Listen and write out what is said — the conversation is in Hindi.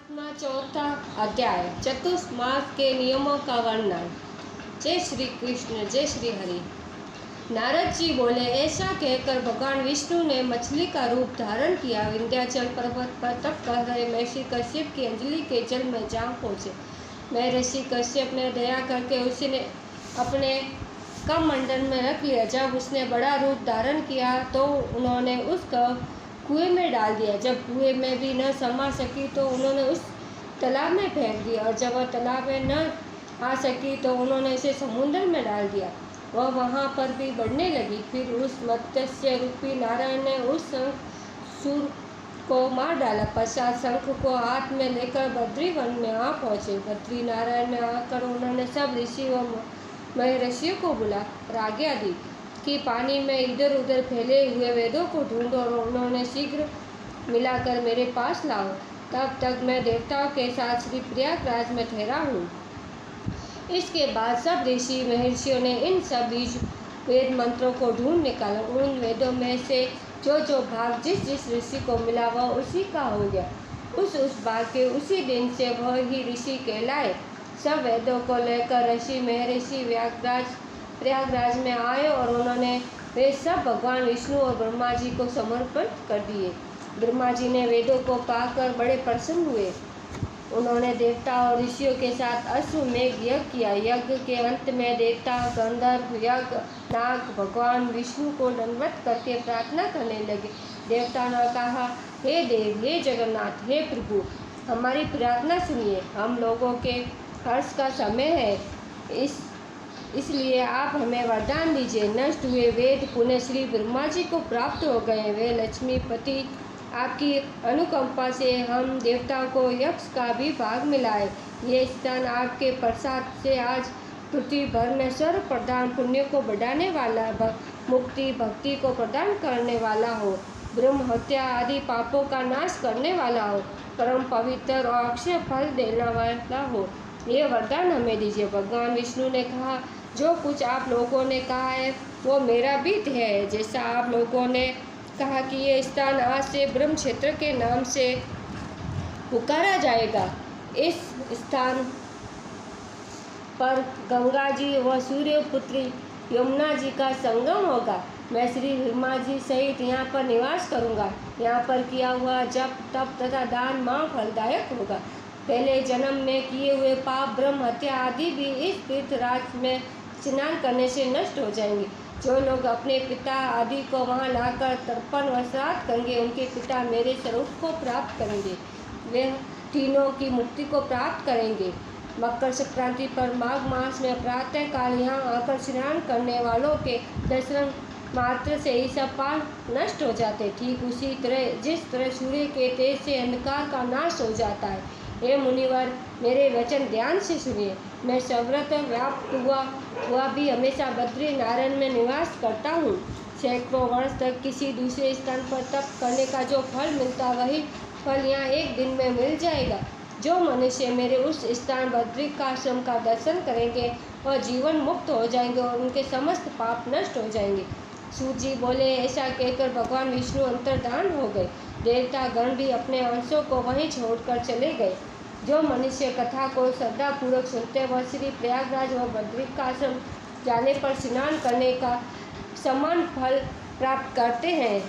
अपना चौथा अध्याय चतुर्मास के नियमों का वर्णन। जय श्री कृष्ण, जय श्री हरि। नारद जी बोले, ऐसा कहकर भगवान विष्णु ने मछली का रूप धारण किया। विंध्याचल पर्वत पर तप कर रहे महर्षि कश्यप की अंजलि के जल में जा पहुँचे। महर्षि कश्यप ने दया करके उसने अपने कमंडल में रख लिया। जब उसने बड़ा रूप धारण किया तो उन्होंने उसका कुएं में डाल दिया। जब कुएं में भी न समा सकी तो उन्होंने उस तालाब में फेंक दिया, और जब वह तालाब में न आ सकी तो उन्होंने इसे समुद्र में डाल दिया। वह वहाँ पर भी बढ़ने लगी। फिर उस मत्स्य रूपी नारायण ने उस सूर को मार डाला। पश्चात शंख को हाथ में लेकर बद्री वन में आ पहुँचे। बद्री नारायण में आकर उन्होंने सब ऋषि व महर्षियों को बुलाकर आज्ञा दी कि पानी में इधर उधर फैले हुए वेदों को ढूंढो और उन्होंने शीघ्र मिलाकर मेरे पास लाओ। तब तक मैं देवताओं के साथ श्री प्रयागराज में ठहरा हूँ। इसके बाद सब ऋषि महर्षियों ने इन सब वेद मंत्रों को ढूंढ निकाला। उन वेदों में से जो भाग जिस जिस ऋषि को मिला वह उसी का हो गया। उस भाग के उसी दिन से वह ही ऋषि कहलाए। सब वेदों को लेकर ऋषि महर्षि प्रयागराज में आए और उन्होंने वे सब भगवान विष्णु और ब्रह्मा जी को समर्पित कर दिए। ब्रह्मा जी ने वेदों को पाकर बड़े प्रसन्न हुए। उन्होंने देवता और ऋषियों के साथ अश्वमेघ यज्ञ किया। यज्ञ के अंत में देवता, गंधर्व, यज्ञ नाग भगवान विष्णु को दंडवत करके प्रार्थना करने लगे। देवता ने कहा, हे देव, हे जगन्नाथ, हे प्रभु, हमारी प्रार्थना सुनिए। हम लोगों के हर्ष का समय है, इसलिए आप हमें वरदान दीजिए। नष्ट हुए वेद पुण्य श्री ब्रह्मा जी को प्राप्त हो गए। वे लक्ष्मीपति, आपकी अनुकंपा से हम देवताओं को यक्ष का भी भाग मिला है। ये स्थान आपके प्रसाद से आज पृथ्वी भर में सर्व प्रधान पुण्य को बढ़ाने वाला, मुक्ति भक्ति को प्रदान करने वाला हो, ब्रह्म हत्या आदि पापों का नाश करने वाला हो, परम पवित्र और अक्षय फल देने वाला हो। ये वरदान हमें दीजिए। भगवान विष्णु ने कहा, जो कुछ आप लोगों ने कहा है वो मेरा भी ध्येय है। जैसा आप लोगों ने कहा कि ये स्थान आज से ब्रह्म क्षेत्र के नाम से पुकारा जाएगा। इस स्थान पर गंगा जी व सूर्य पुत्री यमुना जी का संगम होगा। मैं श्री ब्रह्मा जी सहित यहाँ पर निवास करूँगा। यहाँ पर किया हुआ जप तप तथा दान माँ फलदायक होगा। पहले जन्म में किए हुए पाप, ब्रह्म हत्या आदि भी इस तीर्थराज में स्नान करने से नष्ट हो जाएंगे। जो लोग अपने पिता आदि को वहाँ लाकर तर्पण व श्राद्ध करेंगे, उनके पिता मेरे स्वरूप को प्राप्त करेंगे। वे तीनों की मुक्ति को प्राप्त करेंगे। मकर संक्रांति पर माघ मास में प्रातः काल यहाँ आकर स्नान करने वालों के दर्शन मात्र से ही सब पाप नष्ट हो जाते। ठीक उसी तरह जिस तरह सूर्य के तेज से अंधकार का नाश हो जाता है। हे मुनिवर, मेरे वचन ध्यान से सुनिए। मैं सर्वत्र व्याप्त हुआ भी हमेशा बद्री नारायण में निवास करता हूँ। सैकड़ों वर्ष तक किसी दूसरे स्थान पर तप करने का जो फल मिलता वही फल यहाँ एक दिन में मिल जाएगा। जो मनुष्य मेरे उस स्थान बद्रिकाश्रम का दर्शन करेंगे वह जीवन मुक्त हो जाएंगे और उनके समस्त पाप नष्ट हो जाएंगे। सूत जी बोले, ऐसा कहकर भगवान विष्णु अंतर्धान हो गए। देवता गण भी अपने अंशों को वहीं छोड़कर चले गए। जो मनुष्य कथा को श्रद्धापूर्वक सुनते वह श्री प्रयागराज व बद्रिकाश्रम जाने पर स्नान करने का समान फल प्राप्त करते हैं।